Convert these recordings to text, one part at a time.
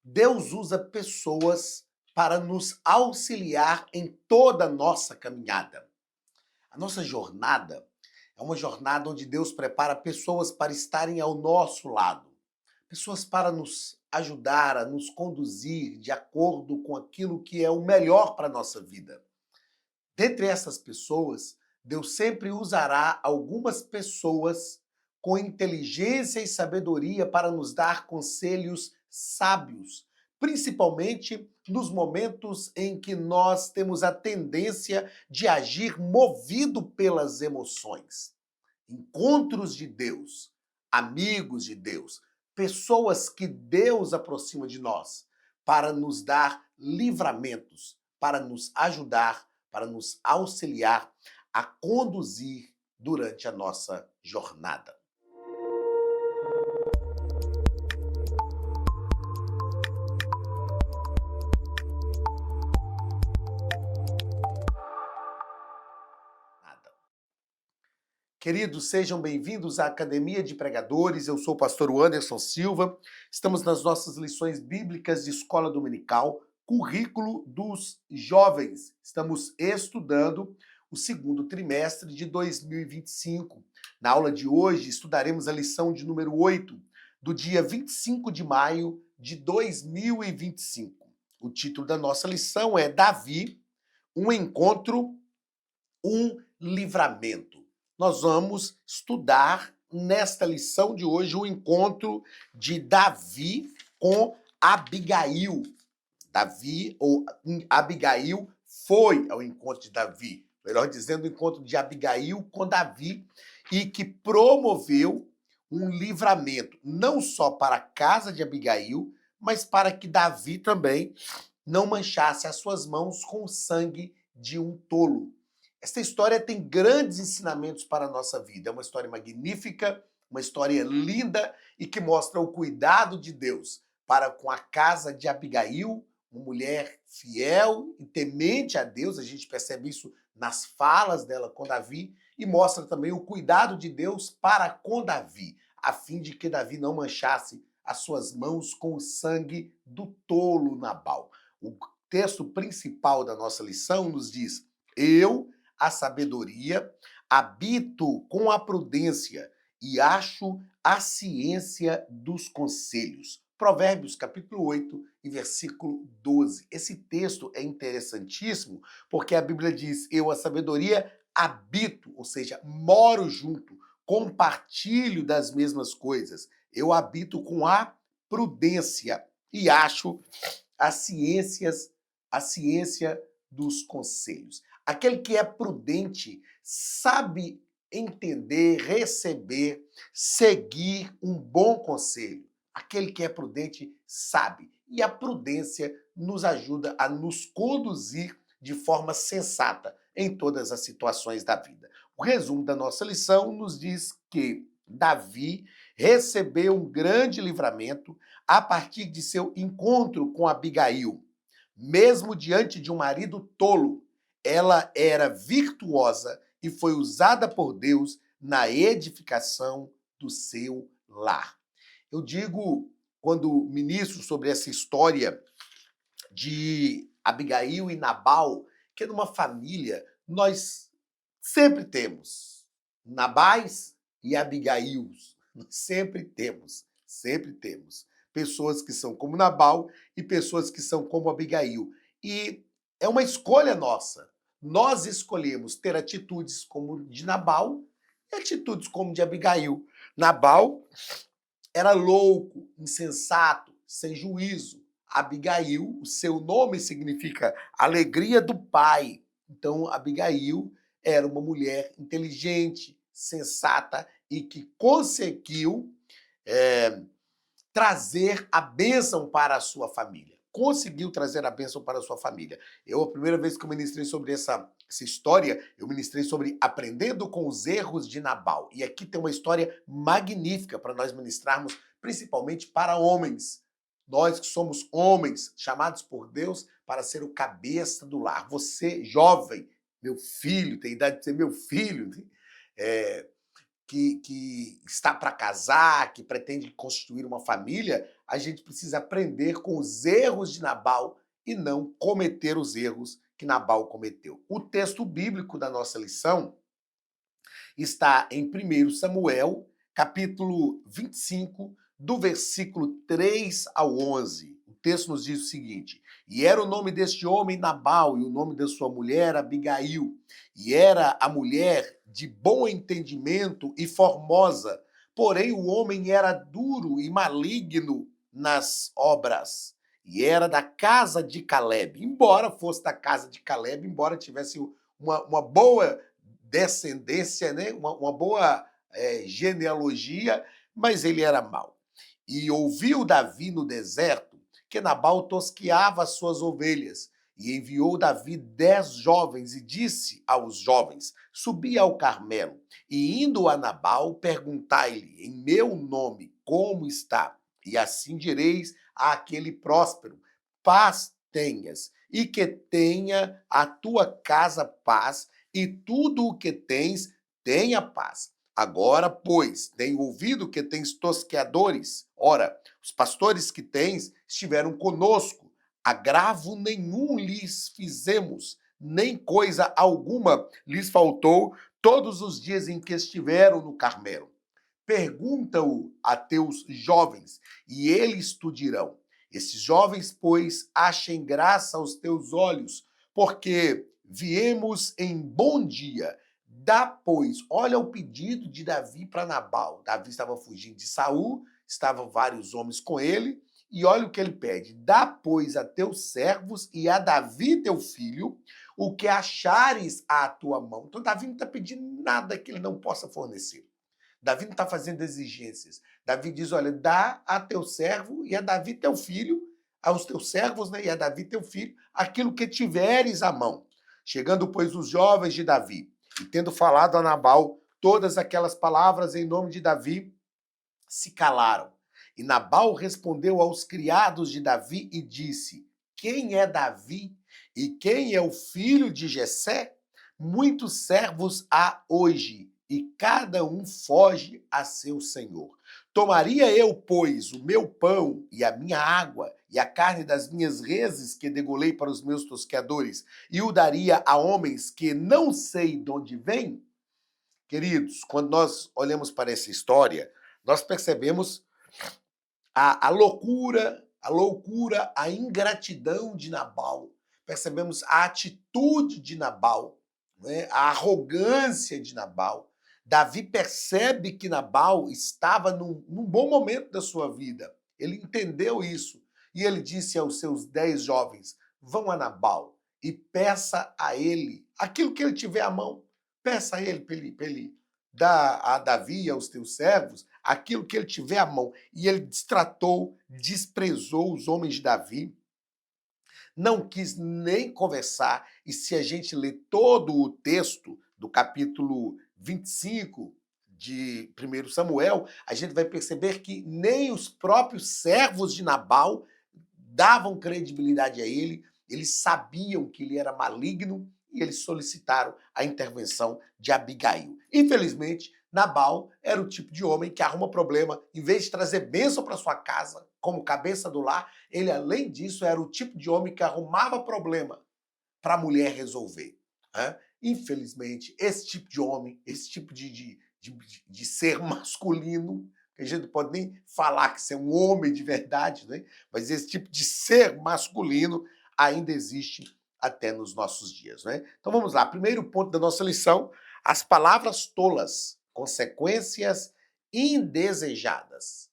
Deus usa pessoas para nos auxiliar em toda a nossa caminhada. A nossa jornada é uma jornada onde Deus prepara pessoas para estarem ao nosso lado, pessoas para nos ajudar a nos conduzir de acordo com aquilo que é o melhor para a nossa vida. Dentre essas pessoas, Deus sempre usará algumas pessoas com inteligência e sabedoria para nos dar conselhos sábios, principalmente nos momentos em que nós temos a tendência de agir movido pelas emoções. Encontros de Deus, amigos de Deus, pessoas que Deus aproxima de nós para nos dar livramentos, para nos ajudar, para nos auxiliar a conduzir durante a nossa jornada. Queridos, sejam bem-vindos à Academia de Pregadores. Eu sou o pastor Anderson Silva. Estamos nas nossas lições bíblicas de escola dominical, currículo dos jovens. Estamos estudando o segundo trimestre de 2025. Na aula de hoje, estudaremos a lição de número 8, do dia 25 de maio de 2025. O título da nossa lição é Davi, um encontro, um livramento. Nós vamos estudar nesta lição de hoje o encontro de Davi com Abigail. Abigail foi ao encontro de Davi, melhor dizendo, o encontro de Abigail com Davi, e que promoveu um livramento, não só para a casa de Abigail, mas para que Davi também não manchasse as suas mãos com o sangue de um tolo. Esta história tem grandes ensinamentos para a nossa vida. É uma história magnífica, uma história linda e que mostra o cuidado de Deus para com a casa de Abigail, uma mulher fiel e temente a Deus. A gente percebe isso nas falas dela com Davi, e mostra também o cuidado de Deus para com Davi, a fim de que Davi não manchasse as suas mãos com o sangue do tolo Nabal. O texto principal da nossa lição nos diz: a sabedoria, habito com a prudência e acho a ciência dos conselhos. Provérbios, capítulo 8 e versículo 12. Esse texto é interessantíssimo porque a Bíblia diz: eu, a sabedoria, habito, ou seja, moro junto, compartilho das mesmas coisas. Eu habito com a prudência e acho a ciência dos conselhos. Aquele que é prudente sabe entender, receber, seguir um bom conselho. Aquele que é prudente sabe. E a prudência nos ajuda a nos conduzir de forma sensata em todas as situações da vida. O resumo da nossa lição nos diz que Davi recebeu um grande livramento a partir de seu encontro com Abigail. Mesmo diante de um marido tolo, ela era virtuosa e foi usada por Deus na edificação do seu lar. Eu digo, quando ministro sobre essa história de Abigail e Nabal, que numa família nós sempre temos Nabais e Abigails. Sempre temos pessoas que são como Nabal e pessoas que são como Abigail. E é uma escolha nossa. Nós escolhemos ter atitudes como de Nabal e atitudes como de Abigail. Nabal era louco, insensato, sem juízo. Abigail, o seu nome significa alegria do pai. Então, Abigail era uma mulher inteligente, sensata e que conseguiu trazer a bênção para a sua família. Conseguiu trazer a bênção para a sua família. A primeira vez que eu ministrei sobre essa história, eu ministrei sobre aprendendo com os erros de Nabal. E aqui tem uma história magnífica para nós ministrarmos, principalmente para homens. Nós que somos homens, chamados por Deus para ser o cabeça do lar. Você, jovem, meu filho, tem idade de ser meu filho, que está para casar, que pretende constituir uma família, a gente precisa aprender com os erros de Nabal e não cometer os erros que Nabal cometeu. O texto bíblico da nossa lição está em 1 Samuel, capítulo 25, do versículo 3 ao 11. O texto nos diz o seguinte: E era o nome deste homem Nabal, e o nome da sua mulher Abigail. E era a mulher de bom entendimento e formosa, porém o homem era duro e maligno nas obras. E era da casa de Caleb. Embora fosse da casa de Caleb, embora tivesse uma boa descendência, né? uma boa genealogia, mas ele era mau. E ouviu Davi no deserto que Nabal tosqueava as suas ovelhas. E enviou Davi 10 jovens e disse aos jovens: Subi ao Carmelo, e indo a Nabal, perguntai-lhe em meu nome como está. E assim direis àquele próspero: Paz tenhas, e que tenha a tua casa paz, e tudo o que tens, tenha paz. Agora, pois, tenho ouvido que tens tosqueadores. Ora, os pastores que tens estiveram conosco. Agravo nenhum lhes fizemos, nem coisa alguma lhes faltou todos os dias em que estiveram no Carmelo. Pergunta-o a teus jovens, e eles te dirão. Esses jovens, pois, achem graça aos teus olhos, porque viemos em bom dia. Dá, pois, olha o pedido de Davi para Nabal. Davi estava fugindo de Saul, estavam vários homens com ele, e olha o que ele pede: dá, pois, a teus servos e a Davi, teu filho, o que achares à tua mão. Então, Davi não está pedindo nada que ele não possa fornecer. Davi não está fazendo exigências. Davi diz: olha, dá a teu servo e a Davi, teu filho, aos teus servos, né, e a Davi, teu filho, aquilo que tiveres à mão. Chegando, pois, os jovens de Davi, e tendo falado a Nabal todas aquelas palavras em nome de Davi, se calaram. E Nabal respondeu aos criados de Davi e disse: Quem é Davi e quem é o filho de Jessé? Muitos servos há hoje, e cada um foge a seu senhor. Tomaria eu, pois, o meu pão e a minha água e a carne das minhas reses que degolei para os meus tosqueadores e o daria a homens que não sei de onde vêm? Queridos, quando nós olhamos para essa história, nós percebemos a loucura, a ingratidão de Nabal. Percebemos a atitude de Nabal, né? A arrogância de Nabal. Davi percebe que Nabal estava num bom momento da sua vida. Ele entendeu isso. E ele disse aos seus 10 jovens: vão a Nabal e peça a ele aquilo que ele tiver à mão. Peça a ele para ele dar a Davi e aos teus servos aquilo que ele tiver à mão. E ele destratou, desprezou os homens de Davi, não quis nem conversar. E se a gente ler todo o texto do capítulo 25 de 1 Samuel, a gente vai perceber que nem os próprios servos de Nabal davam credibilidade a ele, eles sabiam que ele era maligno e eles solicitaram a intervenção de Abigail. Infelizmente, Nabal era o tipo de homem que arruma problema, em vez de trazer bênção para sua casa, como cabeça do lar, ele, além disso, era o tipo de homem que arrumava problema para a mulher resolver. Né? Infelizmente, esse tipo de homem, esse tipo de ser masculino, que a gente não pode nem falar que você é um homem de verdade, né? Mas esse tipo de ser masculino ainda existe até nos nossos dias. Né? Então vamos lá, primeiro ponto da nossa lição: as palavras tolas, consequências indesejadas.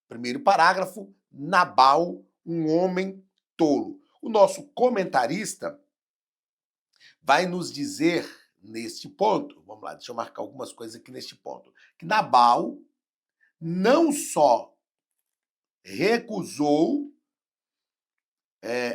Primeiro parágrafo: Nabal, um homem tolo. O nosso comentarista vai nos dizer neste ponto, vamos lá, deixa eu marcar algumas coisas aqui neste ponto, que Nabal não só recusou,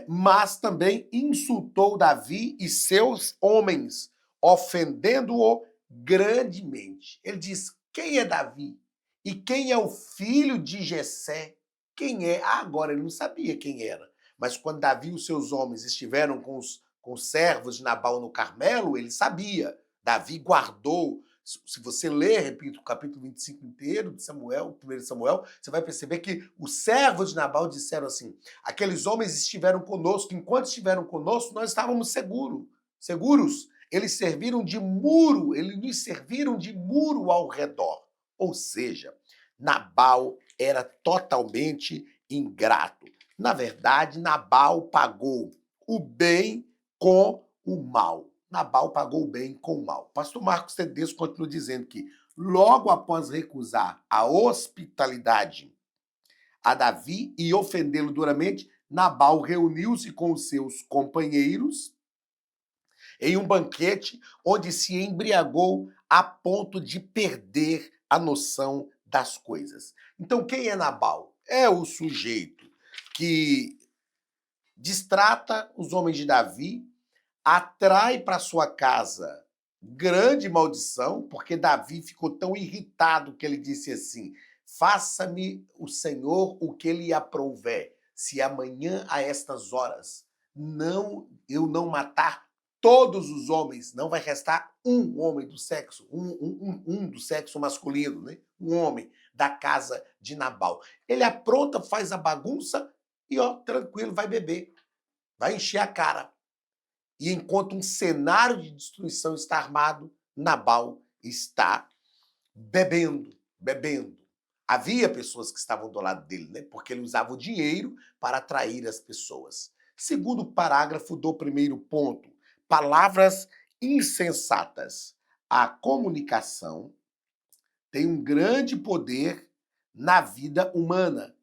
mas também insultou Davi e seus homens, ofendendo-o grandemente. Ele diz: quem é Davi? E quem é o filho de Jessé? Quem é? Agora ele não sabia quem era. Mas quando Davi e os seus homens estiveram com os servos de Nabal no Carmelo, ele sabia. Davi guardou Se você ler, repito, o capítulo 25 inteiro de Samuel, 1 Samuel, você vai perceber que os servos de Nabal disseram assim: aqueles homens estiveram conosco, enquanto estiveram conosco, nós estávamos seguros. Eles serviram de muro, eles nos serviram de muro ao redor. Ou seja, Nabal era totalmente ingrato. Na verdade, Nabal pagou o bem com o mal. Nabal pagou o bem com o mal. Pastor Marcos Tedesco continua dizendo que, logo após recusar a hospitalidade a Davi e ofendê-lo duramente, Nabal reuniu-se com os seus companheiros em um banquete onde se embriagou a ponto de perder a noção das coisas. Então, quem é Nabal? É o sujeito que distrata os homens de Davi, atrai para sua casa grande maldição, porque Davi ficou tão irritado que ele disse assim: faça-me o Senhor o que lhe aprouver, se amanhã a estas horas eu não matar todos os homens, não vai restar um homem do sexo, um do sexo masculino, né? Um homem da casa de Nabal. Ele apronta, faz a bagunça e, ó, tranquilo, vai beber, vai encher a cara. E enquanto um cenário de destruição está armado, Nabal está bebendo. Havia pessoas que estavam do lado dele, né? Porque ele usava o dinheiro para atrair as pessoas. Segundo parágrafo do primeiro ponto, palavras insensatas. A comunicação tem um grande poder na vida humana.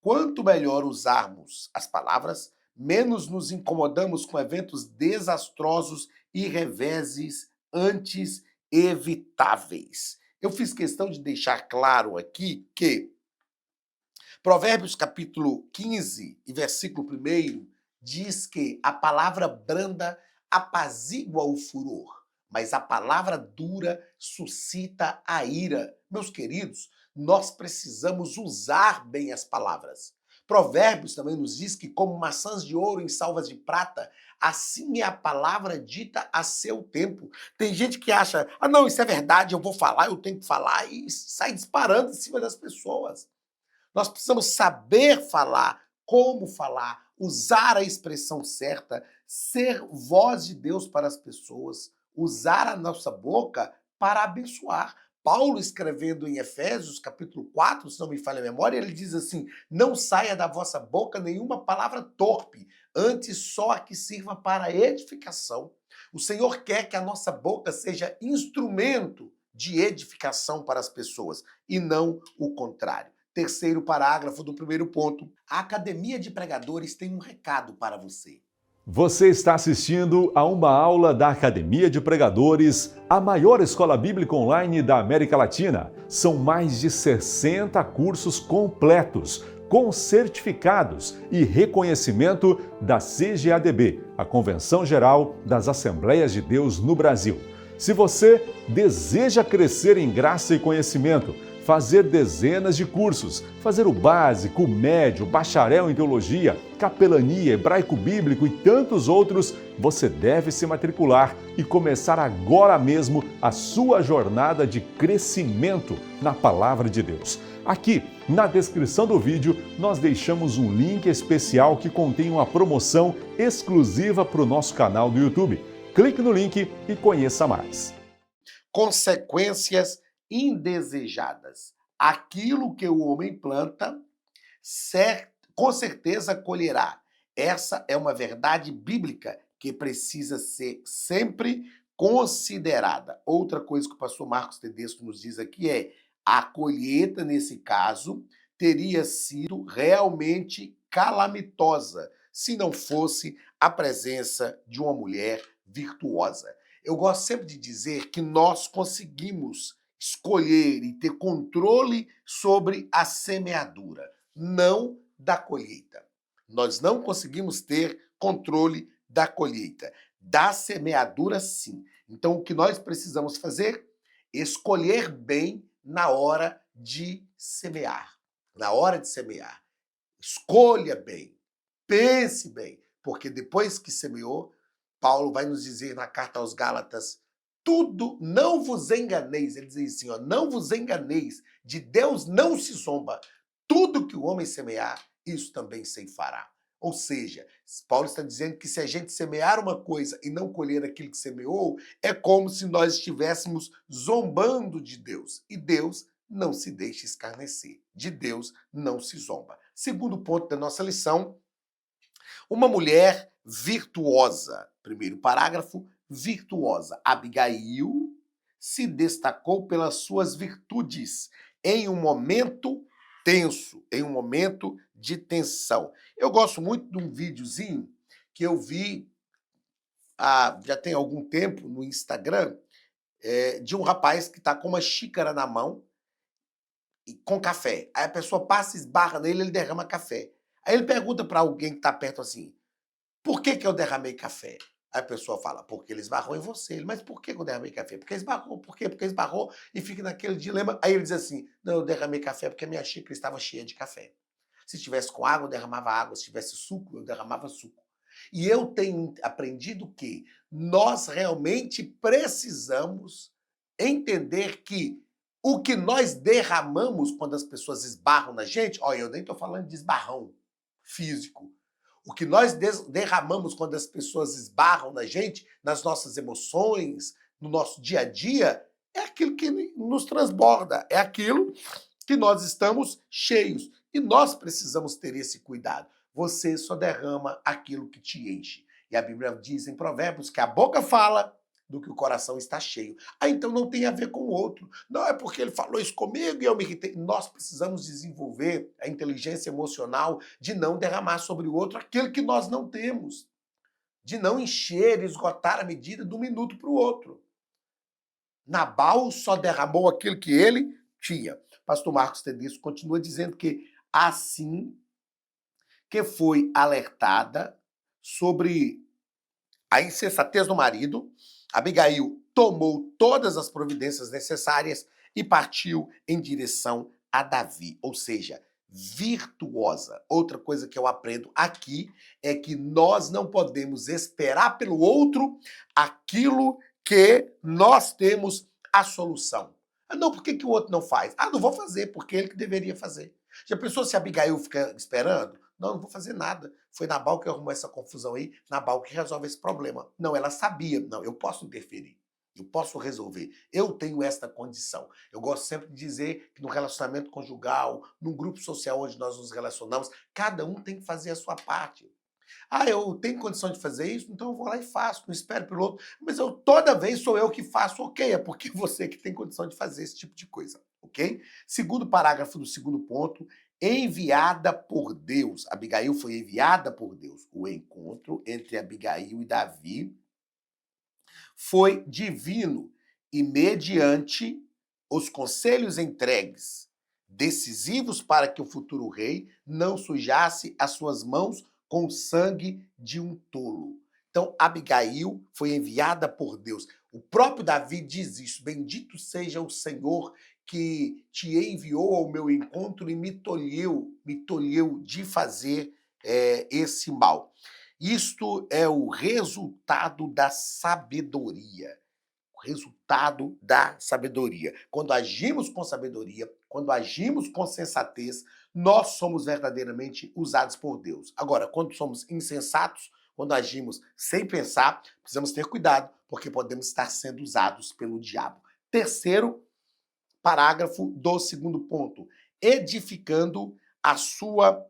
Quanto melhor usarmos as palavras, menos nos incomodamos com eventos desastrosos e reveses antes evitáveis. Eu fiz questão de deixar claro aqui que Provérbios capítulo 15 e versículo 1 diz que a palavra branda apazigua o furor, mas a palavra dura suscita a ira. Meus queridos, nós precisamos usar bem as palavras. Provérbios também nos diz que, como maçãs de ouro em salvas de prata, assim é a palavra dita a seu tempo. Tem gente que acha, não, isso é verdade, eu vou falar, eu tenho que falar, e sai disparando em cima das pessoas. Nós precisamos saber falar, como falar, usar a expressão certa, ser voz de Deus para as pessoas, usar a nossa boca para abençoar. Paulo, escrevendo em Efésios, capítulo 4, se não me falha a memória, ele diz assim: não saia da vossa boca nenhuma palavra torpe, antes só a que sirva para edificação. O Senhor quer que a nossa boca seja instrumento de edificação para as pessoas, e não o contrário. Terceiro parágrafo do primeiro ponto. A Academia de Pregadores tem um recado para você. Você está assistindo a uma aula da Academia de Pregadores, a maior escola bíblica online da América Latina. São mais de 60 cursos completos, com certificados e reconhecimento da CGADB, a Convenção Geral das Assembleias de Deus no Brasil. Se você deseja crescer em graça e conhecimento, fazer dezenas de cursos, fazer o básico, o médio, bacharel em teologia, capelania, hebraico bíblico e tantos outros, você deve se matricular e começar agora mesmo a sua jornada de crescimento na Palavra de Deus. Aqui, na descrição do vídeo, nós deixamos um link especial que contém uma promoção exclusiva para o nosso canal do YouTube. Clique no link e conheça mais. Consequências indesejadas. Aquilo que o homem planta, com certeza colherá. Essa é uma verdade bíblica que precisa ser sempre considerada. Outra coisa que o pastor Marcos Tedesco nos diz aqui é: a colheita, nesse caso, teria sido realmente calamitosa se não fosse a presença de uma mulher virtuosa. Eu gosto sempre de dizer que nós conseguimos escolher e ter controle sobre a semeadura, não da colheita. Nós não conseguimos ter controle da colheita. Da semeadura, sim. Então, o que nós precisamos fazer? Escolher bem na hora de semear. Na hora de semear. Escolha bem. Pense bem. Porque depois que semeou, Paulo vai nos dizer na carta aos Gálatas, tudo, não vos enganeis. Ele diz assim, ó, não vos enganeis, de Deus não se zomba. Tudo que o homem semear, isso também ceifará. Ou seja, Paulo está dizendo que se a gente semear uma coisa e não colher aquilo que semeou, é como se nós estivéssemos zombando de Deus. E Deus não se deixa escarnecer. De Deus não se zomba. Segundo ponto da nossa lição, uma mulher virtuosa. Primeiro parágrafo, virtuosa. Abigail se destacou pelas suas virtudes em um momento tenso, em um momento de tensão. Eu gosto muito de um videozinho que eu vi já tem algum tempo no Instagram, de um rapaz que está com uma xícara na mão e com café. Aí a pessoa passa, esbarra nele, ele derrama café. Aí ele pergunta para alguém que está perto assim, por que eu derramei café? Aí a pessoa fala, porque ele esbarrou em você. Ele, mas por que eu derramei café? Porque esbarrou. Por quê? Porque esbarrou e fica naquele dilema. Aí ele diz assim, não, eu derramei café porque a minha xícara estava cheia de café. Se tivesse com água, eu derramava água. Se tivesse suco, eu derramava suco. E eu tenho aprendido que nós realmente precisamos entender que o que nós derramamos quando as pessoas esbarram na gente, olha, eu nem estou falando de esbarrão físico, o que nós derramamos quando as pessoas esbarram na gente, nas nossas emoções, no nosso dia a dia, é aquilo que nos transborda, é aquilo que nós estamos cheios. E nós precisamos ter esse cuidado. Você só derrama aquilo que te enche. E a Bíblia diz em Provérbios que a boca fala do que o coração está cheio. Ah, então não tem a ver com o outro. Não é porque ele falou isso comigo e eu me irritei. Nós precisamos desenvolver a inteligência emocional de não derramar sobre o outro aquilo que nós não temos. De não encher e esgotar a medida de um minuto para o outro. Nabal só derramou aquilo que ele tinha. Pastor Marcos Tedesco continua dizendo que assim que foi alertada sobre a insensatez do marido, Abigail tomou todas as providências necessárias e partiu em direção a Davi, ou seja, virtuosa. Outra coisa que eu aprendo aqui é que nós não podemos esperar pelo outro aquilo que nós temos a solução. Ah, não, por que o outro não faz? Ah, não vou fazer, porque ele que deveria fazer. Já pensou se Abigail fica esperando? Não vou fazer nada. Foi Nabal que arrumou essa confusão aí, Nabal que resolve esse problema. Não, ela sabia. Não, eu posso interferir. Eu posso resolver. Eu tenho esta condição. Eu gosto sempre de dizer que no relacionamento conjugal, no grupo social onde nós nos relacionamos, cada um tem que fazer a sua parte. Ah, eu tenho condição de fazer isso, então eu vou lá e faço, não espero pelo outro. Mas toda vez sou eu que faço, ok, é porque você que tem condição de fazer esse tipo de coisa, ok? Segundo parágrafo do segundo ponto, enviada por Deus. Abigail foi enviada por Deus. O encontro entre Abigail e Davi foi divino e mediante os conselhos entregues, decisivos para que o futuro rei não sujasse as suas mãos com o sangue de um tolo. Então, Abigail foi enviada por Deus. O próprio Davi diz isso: bendito seja o Senhor que te enviou ao meu encontro e me tolheu de fazer esse mal. Isto é o resultado da sabedoria. O resultado da sabedoria. Quando agimos com sabedoria, quando agimos com sensatez, nós somos verdadeiramente usados por Deus. Agora, quando somos insensatos, quando agimos sem pensar, precisamos ter cuidado, porque podemos estar sendo usados pelo diabo. Terceiro parágrafo do segundo ponto. Edificando a sua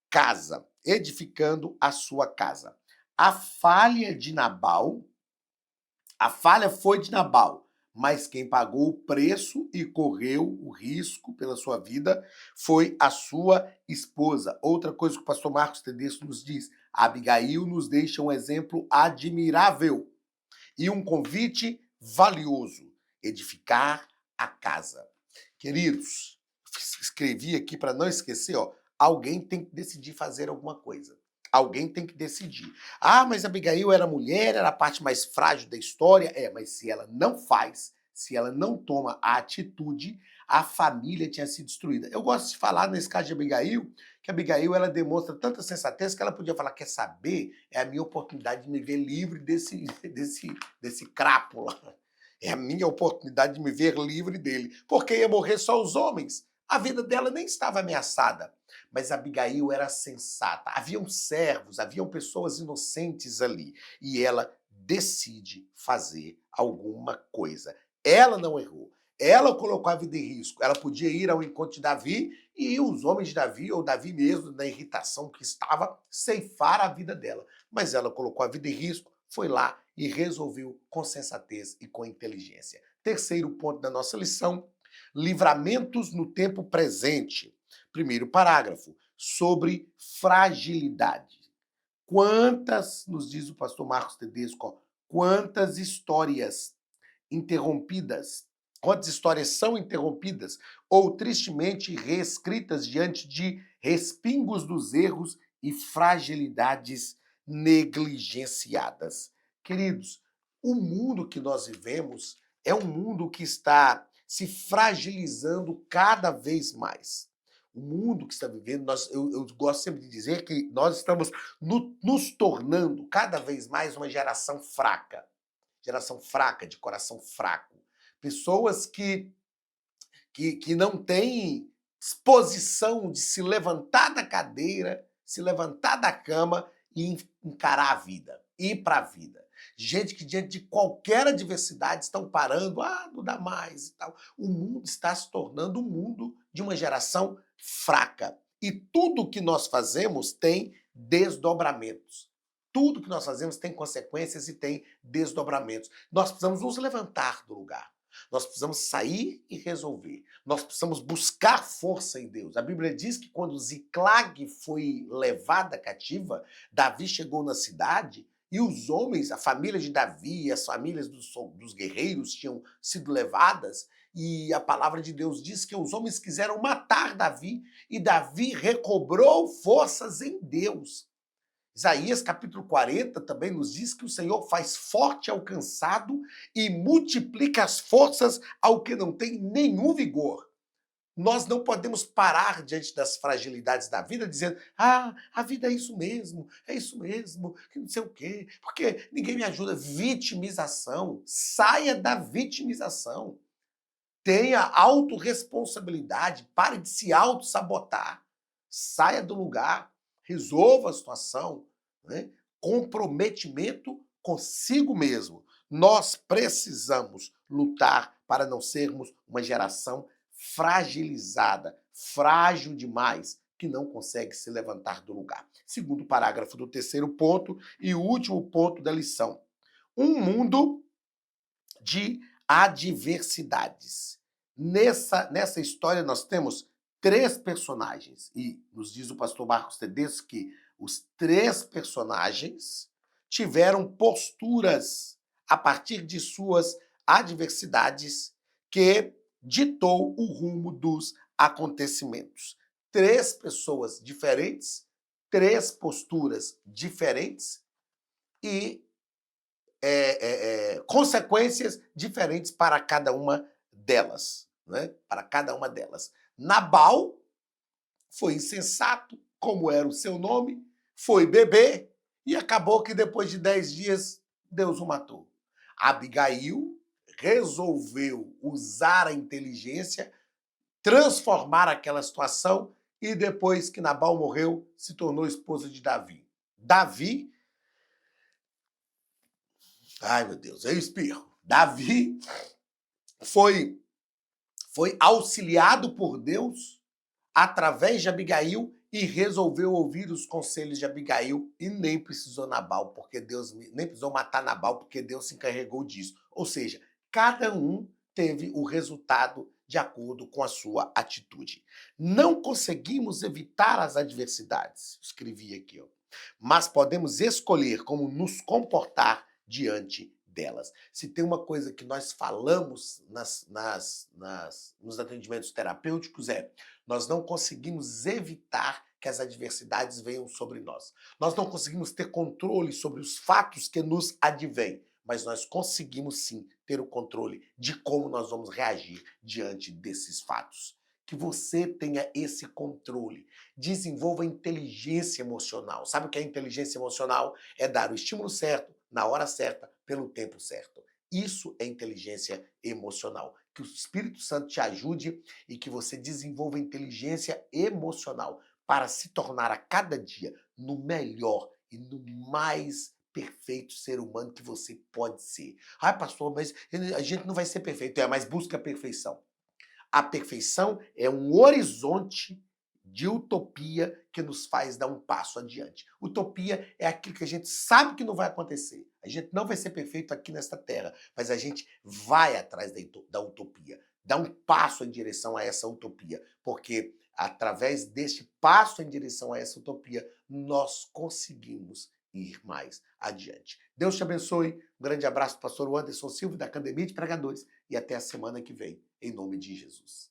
casa. Edificando a sua casa. A falha foi de Nabal, mas quem pagou o preço e correu o risco pela sua vida foi a sua esposa. Outra coisa que o pastor Marcos Tedesco nos diz, Abigail nos deixa um exemplo admirável e um convite valioso, edificar a casa. Queridos, escrevi aqui para não esquecer, ó, alguém tem que decidir fazer alguma coisa. Alguém tem que decidir. Ah, mas Abigail era mulher, era a parte mais frágil da história. Mas se ela não faz, se ela não toma a atitude, a família tinha sido destruída. Eu gosto de falar, nesse caso de Abigail, que a Abigail ela demonstra tanta sensatez que ela podia falar, quer saber? É a minha oportunidade de me ver livre desse crápula. É a minha oportunidade de me ver livre dele, porque ia morrer só os homens. A vida dela nem estava ameaçada. Mas Abigail era sensata. Haviam servos, haviam pessoas inocentes ali. E ela decide fazer alguma coisa. Ela não errou. Ela colocou a vida em risco. Ela podia ir ao encontro de Davi e os homens de Davi, ou Davi mesmo, na irritação que estava, ceifar a vida dela. Mas ela colocou a vida em risco, foi lá e resolveu com sensatez e com inteligência. Terceiro ponto da nossa lição: livramentos no tempo presente. Primeiro parágrafo, sobre fragilidade. Quantas, nos diz o pastor Marcos Tedesco, quantas histórias interrompidas, quantas histórias são interrompidas ou tristemente reescritas diante de respingos dos erros e fragilidades negligenciadas. Queridos, o mundo que nós vivemos é um mundo que está se fragilizando cada vez mais. O mundo que está vivendo, eu gosto sempre de dizer que nós estamos nos tornando cada vez mais uma geração fraca, de coração fraco. Pessoas que não têm disposição de se levantar da cadeira, se levantar da cama e encarar a vida, ir para a vida. Gente que diante de qualquer adversidade estão parando, não dá mais e tal. O mundo está se tornando um mundo de uma geração fraca. E tudo que nós fazemos tem desdobramentos. Tudo que nós fazemos tem consequências e tem desdobramentos. Nós precisamos nos levantar do lugar. Nós precisamos sair e resolver. Nós precisamos buscar força em Deus. A Bíblia diz que quando Ziclag foi levada cativa, Davi chegou na cidade e os homens, a família de Davi, as famílias dos guerreiros tinham sido levadas, e a palavra de Deus diz que os homens quiseram matar Davi e Davi recobrou forças em Deus. Isaías capítulo 40 também nos diz que o Senhor faz forte ao cansado e multiplica as forças ao que não tem nenhum vigor. Nós não podemos parar diante das fragilidades da vida dizendo: a vida é isso mesmo, que não sei o quê, porque ninguém me ajuda. Vitimização. Saia da vitimização. Tenha autorresponsabilidade, pare de se auto-sabotar. Saia do lugar, resolva a situação, né? Comprometimento consigo mesmo. Nós precisamos lutar para não sermos uma geração fragilizada, frágil demais, que não consegue se levantar do lugar. Segundo parágrafo do terceiro ponto e o último ponto da lição. Um mundo de adversidades. Nessa história nós temos três personagens, e nos diz o pastor Marcos Tedesco que os três personagens tiveram posturas a partir de suas adversidades que ditou o rumo dos acontecimentos. Três pessoas diferentes, três posturas diferentes e consequências diferentes para cada uma delas, né? Para cada uma delas. Nabal foi insensato, como era o seu nome, foi beber e acabou que depois de 10 dias Deus o matou. Abigail resolveu usar a inteligência, transformar aquela situação e depois que Nabal morreu, se tornou esposa de Davi. Davi, ai meu Deus, eu espirro. Davi foi auxiliado por Deus através de Abigail e resolveu ouvir os conselhos de Abigail e nem precisou Nabal, porque Deus nem precisou matar Nabal, porque Deus se encarregou disso. Ou seja, cada um teve o resultado de acordo com a sua atitude. Não conseguimos evitar as adversidades, escrevi aqui, mas podemos escolher como nos comportar diante delas. Se tem uma coisa que nós falamos nos atendimentos terapêuticos nós não conseguimos evitar que as adversidades venham sobre nós. Nós não conseguimos ter controle sobre os fatos que nos advêm, mas nós conseguimos sim ter o controle de como nós vamos reagir diante desses fatos. Que você tenha esse controle. Desenvolva inteligência emocional. Sabe o que é inteligência emocional? É dar o estímulo certo, na hora certa, pelo tempo certo. Isso é inteligência emocional. Que o Espírito Santo te ajude e que você desenvolva inteligência emocional para se tornar a cada dia no melhor e no mais perfeito ser humano que você pode ser. Ai, pastor, mas a gente não vai ser perfeito. Mas busca a perfeição. A perfeição é um horizonte de utopia que nos faz dar um passo adiante. Utopia é aquilo que a gente sabe que não vai acontecer. A gente não vai ser perfeito aqui nesta terra, mas a gente vai atrás da utopia. Dá um passo em direção a essa utopia, porque através deste passo em direção a essa utopia, nós conseguimos ir mais adiante. Deus te abençoe. Um grande abraço, pastor Anderson Silva, da Academia de Pregadores, e até a semana que vem, em nome de Jesus.